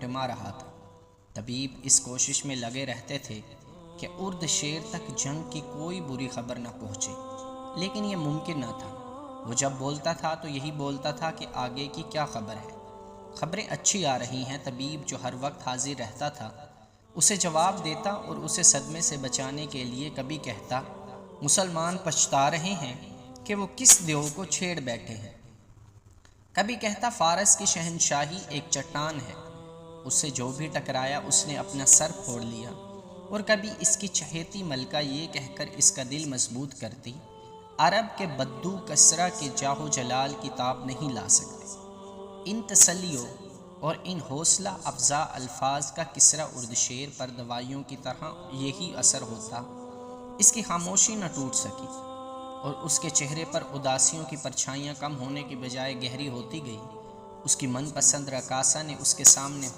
ٹمٹما رہا تھا۔ طبیب اس کوشش میں لگے رہتے تھے کہ ارد شیر تک جنگ کی کوئی بری خبر نہ پہنچے، لیکن یہ ممکن نہ تھا۔ وہ جب بولتا تھا تو یہی بولتا تھا کہ آگے کی کیا خبر ہے۔ خبریں اچھی آ رہی ہیں، طبیب جو ہر وقت حاضر رہتا تھا اسے جواب دیتا اور اسے صدمے سے بچانے کے لیے کبھی کہتا مسلمان پچھتا رہے ہیں کہ وہ کس دیو کو چھیڑ بیٹھے ہیں، کبھی کہتا فارس کی شہنشاہی ایک چٹان ہے، اس سے جو بھی ٹکرایا اس نے اپنا سر پھوڑ لیا، اور کبھی اس کی چہیتی ملکہ یہ کہہ کر اس کا دل مضبوط کرتی عرب کے بدو کسرا کے جاہ و جلال کی تاب نہیں لا سکتے۔ ان تسلیوں اور ان حوصلہ افزا الفاظ کا کسرا اردشیر پر دوائیوں کی طرح یہی اثر ہوتا۔ اس کی خاموشی نہ ٹوٹ سکی اور اس کے چہرے پر اداسیوں کی پرچھائیاں کم ہونے کی بجائے گہری ہوتی گئی۔ اس کی من پسند رقاصہ نے اس کے سامنے